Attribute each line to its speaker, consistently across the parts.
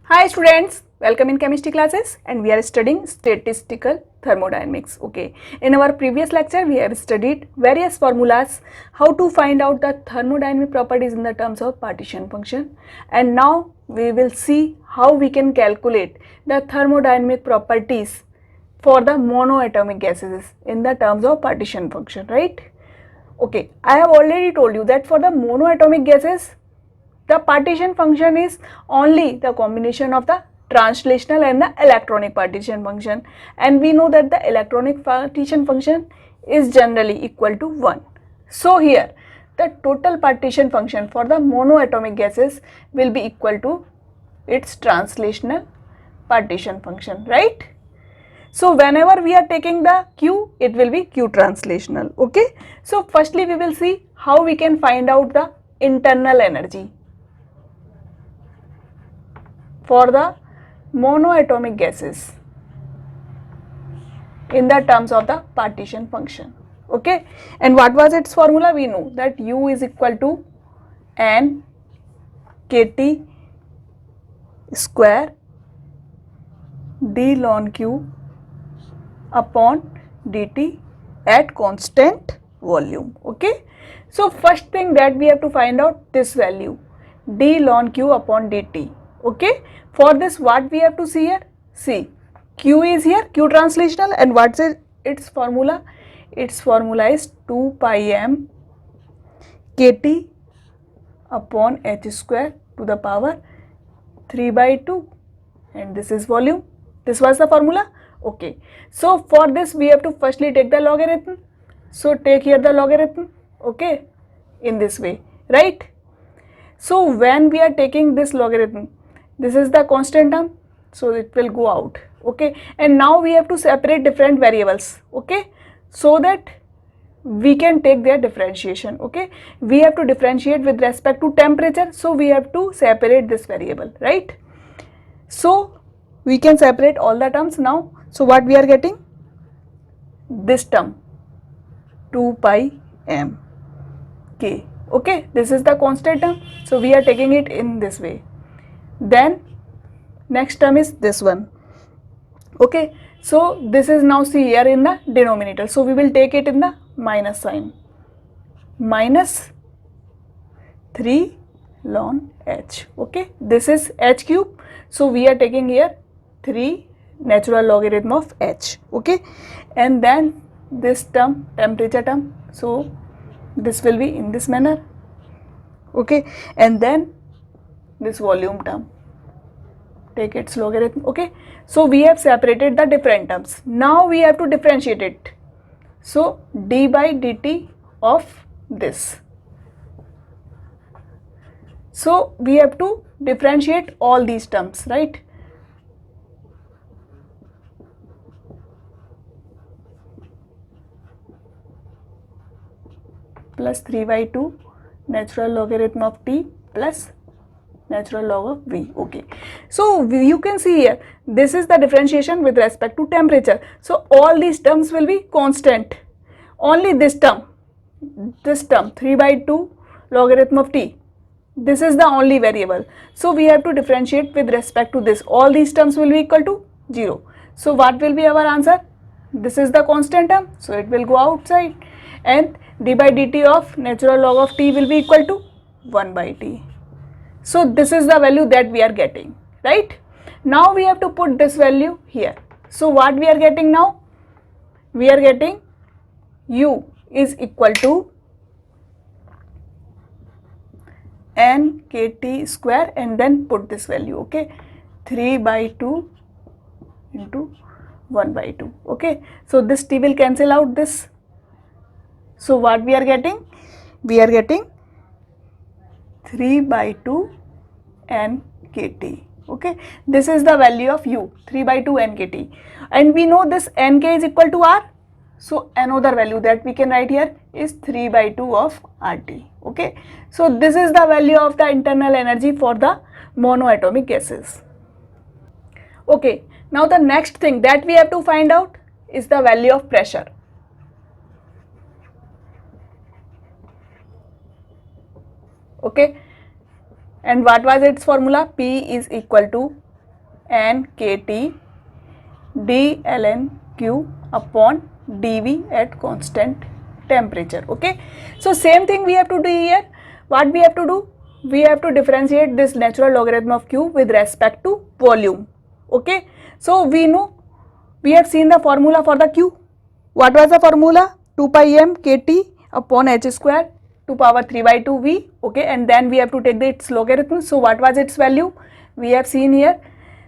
Speaker 1: Hi students, welcome in chemistry classes and we are studying statistical thermodynamics. Okay, in our previous lecture we have studied various formulas how to find out the thermodynamic properties in the terms of partition function, and now we will see how we can calculate the thermodynamic properties for the monoatomic gases in the terms of partition function, right? Okay, I have already told you that for the monoatomic gases the partition function is only the combination of the translational and the electronic partition function, and we know that the electronic partition function is generally equal to 1. So here the total partition function for the monoatomic gases will be equal to its translational partition function, right? So whenever we are taking the Q, it will be Q translational. Okay, so firstly we will see how we can find out the internal energy for the monoatomic gases in the terms of the partition function. Okay, and what was its formula? We know that U is equal to N kT square d ln Q upon dt at constant volume. Okay, so first thing that we have to find out this value d ln Q upon dt. Okay, for this what we have to see here? See, Q is here, Q translational, and what's its formula? Its formula is 2 pi m kT upon h square to the power 3 by 2, and this is volume. This was the formula. Okay, so for this we have to firstly take the logarithm. So take here the logarithm, okay, in this way, right? So when we are taking this logarithm, this is the constant term, so it will go out. Okay, and now we have to separate different variables, okay, so that we can take their differentiation. Okay, we have to differentiate with respect to temperature, so we have to separate this variable, right? So we can separate all the terms now. So what we are getting? This term 2 pi m k. Okay, this is the constant term, so we are taking it in this way. Then next term is this one. Okay, so this is now see here in the denominator, so we will take it in the minus sign, minus 3 ln h. Okay, this is h cube, so we are taking here 3 natural logarithm of h. Okay, and then this term, temperature term, so this will be in this manner. Okay, and then this volume term, take its logarithm. Okay, so we have separated the different terms. Now we have to differentiate it. So d by dt of this. So we have to differentiate all these terms, right? Plus 3 by 2 natural logarithm of t plus natural log of v. Okay, so you can see here this is the differentiation with respect to temperature, so all these terms will be constant. Only this term 3 by 2 logarithm of t, this is the only variable, so we have to differentiate with respect to this. All these terms will be equal to 0, so what will be our answer? This is the constant term, so it will go outside, and d by dt of natural log of t will be equal to 1 by t. So this is the value that we are getting, right? Now we have to put this value here. So what we are getting now? We are getting U is equal to N kT square, and then put this value, okay, 3 by 2 into 1 by 2. Okay, so this t will cancel out this. So what we are getting? We are getting 3 by 2 n kT. Okay, this is the value of U, 3 by 2 n kT, and we know this nk is equal to R, so another value that we can write here is 3 by 2 of RT. Okay, so this is the value of the internal energy for the monoatomic gases. Okay, now the next thing that we have to find out is the value of pressure. Okay, and what was its formula? P is equal to n kT d ln q upon dV at constant temperature. Okay, so same thing we have to do here. What we have to do? We have to differentiate this natural logarithm of q with respect to volume. Okay, so we know, we have seen the formula for the q. What was the formula? 2 pi m kT upon h square to power 3 by 2 v. Okay, and then we have to take its logarithm. So what was its value? We have seen here,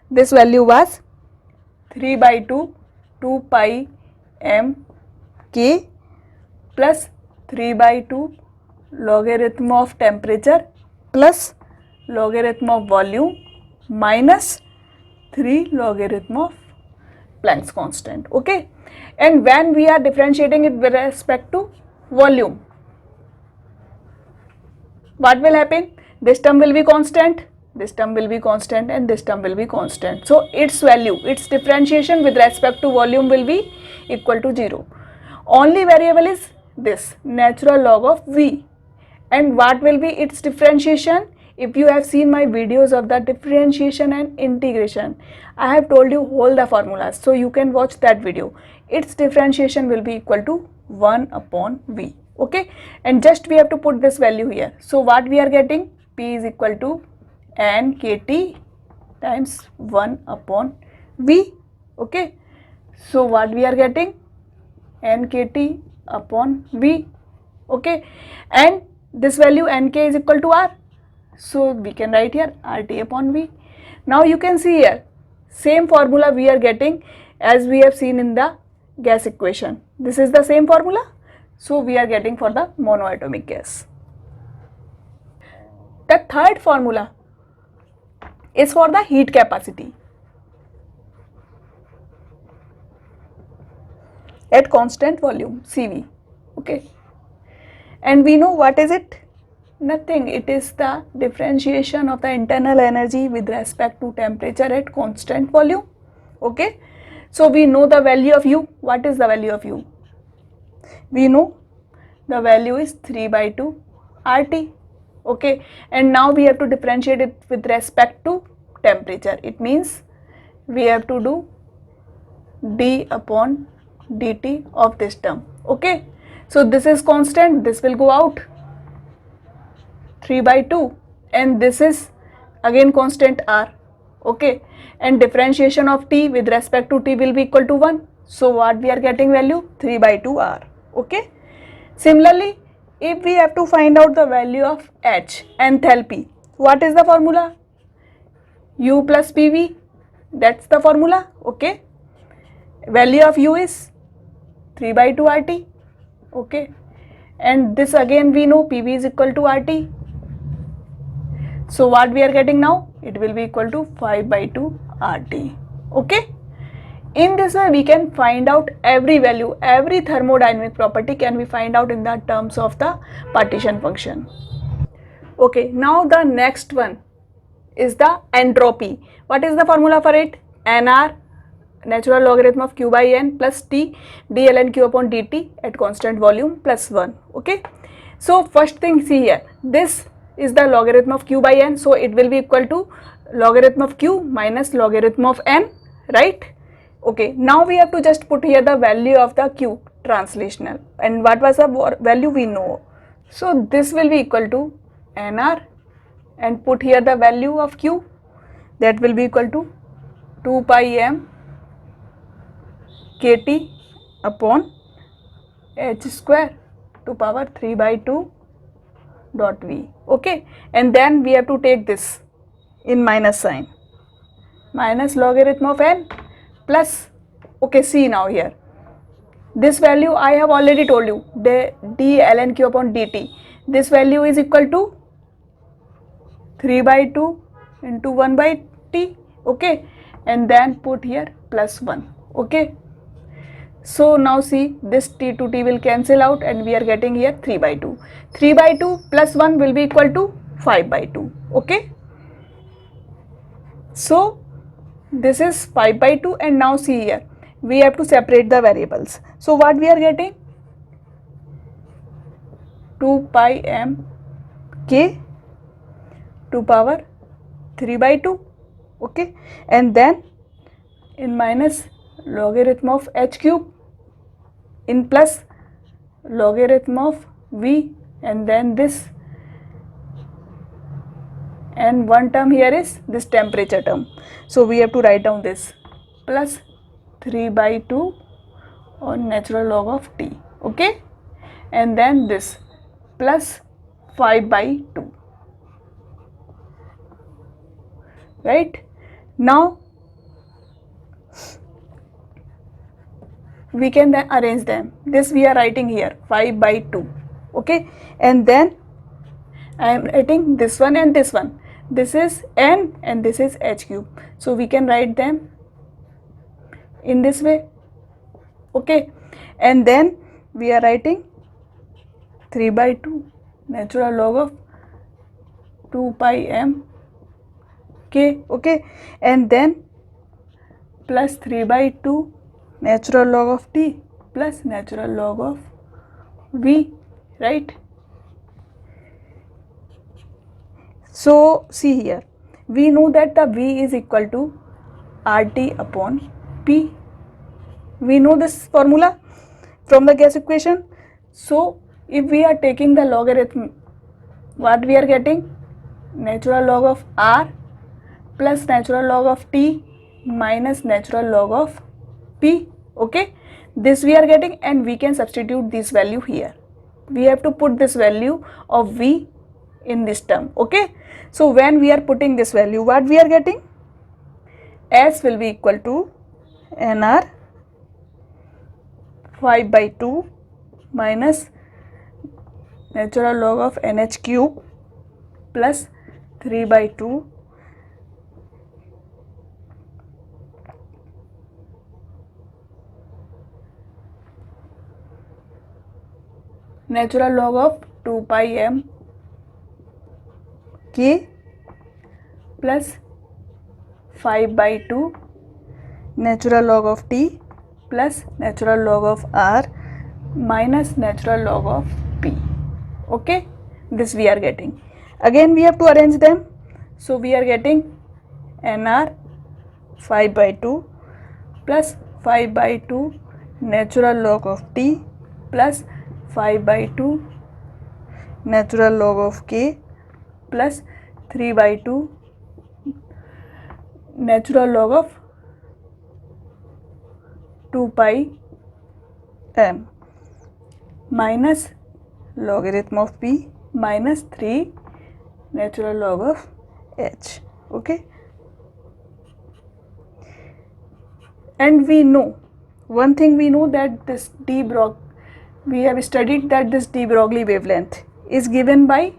Speaker 1: this value was 3 by 2 2 pi m k plus 3 by 2 logarithm of temperature plus logarithm of volume minus 3 logarithm of Planck's constant. Okay, and when we are differentiating it with respect to volume, what will happen? This term will be constant, this term will be constant, and this term will be constant. So its value, its differentiation with respect to volume will be equal to 0. Only variable is this natural log of v. And what will be its differentiation? If you have seen my videos of the differentiation and integration, I have told you all the formulas, so you can watch that video. Its differentiation will be equal to 1 upon v. Okay, and just we have to put this value here. So what we are getting? P is equal to n kT times 1 upon v. Okay, so what we are getting? n kT upon v. Okay, and this value nk is equal to r, so we can write here RT upon v. Now you can see here, same formula we are getting as we have seen in the gas equation. This is the same formula, so we are getting for the monoatomic gas. The third formula is for the heat capacity at constant volume, CV. Okay, and we know what is it? Nothing, it is the differentiation of the internal energy with respect to temperature at constant volume. Okay, so we know the value of U. What is the value of U? We know the value is 3 by 2 RT. Okay, and now we have to differentiate it with respect to temperature. It means we have to do d upon dt of this term. Okay, so this is constant, this will go out, 3 by 2, and this is again constant r. Okay, and differentiation of t with respect to t will be equal to 1. So what we are getting value? 3 by 2 r. Okay, similarly, if we have to find out the value of H, enthalpy, what is the formula? U plus PV, that's the formula. Okay, value of U is 3 by 2 RT. Okay, and this again we know PV is equal to RT. So what we are getting now? It will be equal to 5 by 2 RT. Okay, in this way we can find out every value, every thermodynamic property can be find out in the terms of the partition function. Okay, now the next one is the entropy. What is the formula for it? NR, natural logarithm of q by n plus t d ln q upon dt at constant volume plus 1. Okay, so first thing, see here, this is the logarithm of q by n, so it will be equal to logarithm of q minus logarithm of n, right? Okay, now we have to just put here the value of the q translational, and what was the value we know. So this will be equal to nr, and put here the value of q, that will be equal to 2 pi m kT upon h square to power 3 by 2 dot v. Okay, and then we have to take this in minus sign, minus logarithm of n plus, okay, see now here, this value I have already told you, the d ln q upon dt, this value is equal to 3 by 2 into 1 by t. Okay, and then put here plus 1. Okay, so now see, this t to t will cancel out and we are getting here 3 by 2. 3 by 2 plus 1 will be equal to 5 by 2. Okay, so this is 5 by 2, and now see here, we have to separate the variables. So what we are getting? 2 pi m k to power 3 by 2. okay, and then in minus logarithm of h cube, in plus logarithm of v, and then this, and one term here is this temperature term. So we have to write down this plus 3 by 2 on natural log of t, okay, and then this plus 5 by 2, right. Now we can then arrange them. This we are writing here 5 by 2, okay, and then I am writing this one and this one. This is n and this is h cube. So we can write them in this way, okay, and then we are writing 3 by 2 natural log of 2 pi m k, okay, and then plus 3 by 2 natural log of t plus natural log of v, right. So see here, we know that the v is equal to RT upon P. We know this formula from the gas equation. So if we are taking the logarithm, what we are getting? Natural log of R plus natural log of T minus natural log of P, okay. This we are getting, and we can substitute this value here. We have to put this value of V in this term, okay. So when we are putting this value, what we are getting? S will be equal to NR 5 by 2 minus natural log of NH cube plus 3 by 2 natural log of 2 pi m k plus 5 by 2 natural log of t plus natural log of r minus natural log of p, okay. This we are getting. Again we have to arrange them. So we are getting nr 5 by 2 plus 5 by 2 natural log of t plus 5 by 2 natural log of k plus 3 by 2 natural log of 2 pi m minus logarithm of p minus 3 natural log of h, okay. And we know one thing, we know that this de Broglie, we have studied that this de Broglie wavelength is given by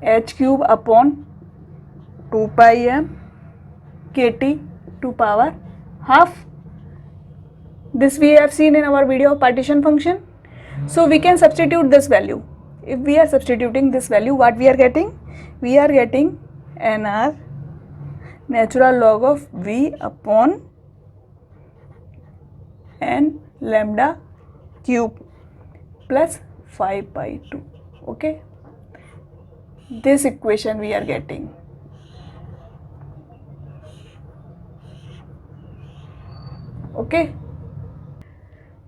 Speaker 1: h cube upon 2 pi m kt to power half. This we have seen in our video of partition function. So we can substitute this value. If we are substituting this value, what we are getting? We are getting nr natural log of v upon n lambda cube plus 5 by 2, okay. This equation we are getting, okay.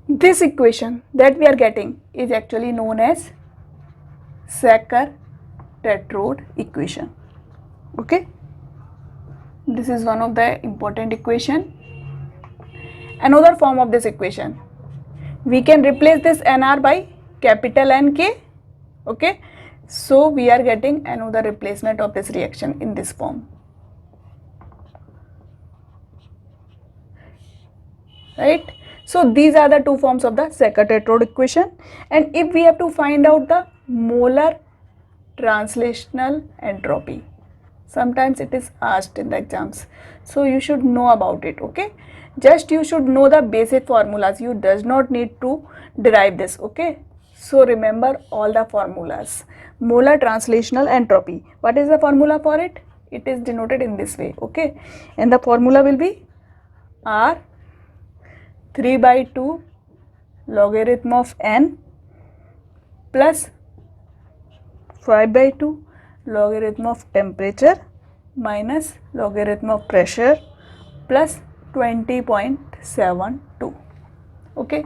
Speaker 1: This equation that we are getting is actually known as Sackur-Tetrode equation, okay. This is one of the important equation. Another form of this equation, we can replace this nr by capital Nk, okay. So we are getting another replacement of this reaction in this form, right. So these are the two forms of the Sackur-Tetrode equation. And if we have to find out the molar translational entropy, sometimes it is asked in the exams, so you should know about it, okay. Just you should know the basic formulas, you does not need to derive this, okay. So remember all the formulas. Molar translational entropy, what is the formula for it? It is denoted in this way, okay. And the formula will be R 3 by 2 logarithm of n plus 5 by 2 logarithm of temperature minus logarithm of pressure plus 20.72. Okay,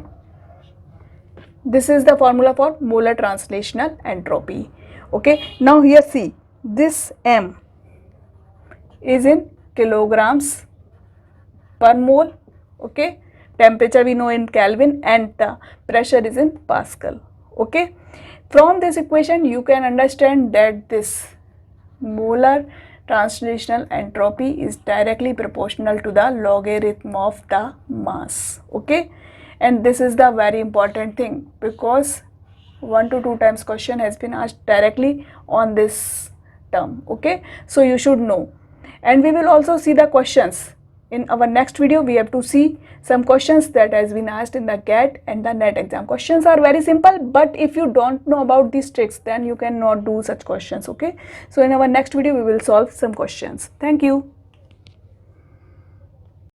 Speaker 1: this is the formula for molar translational entropy. Okay, now here see, this M is in kilograms per mole. Okay, temperature we know in Kelvin and the pressure is in Pascal. Okay, from this equation you can understand that this molar translational entropy is directly proportional to the logarithm of the mass. Okay, and this is the very important thing, because 1 to 2 times question has been asked directly on this term. Okay, so you should know, and we will also see the questions. In our next video we have to see some questions that has been asked in the GAT and the NET exam. Questions are very simple, but if you don't know about these tricks, then you cannot do such questions. Okay, so in our next video we will solve some questions. Thank you.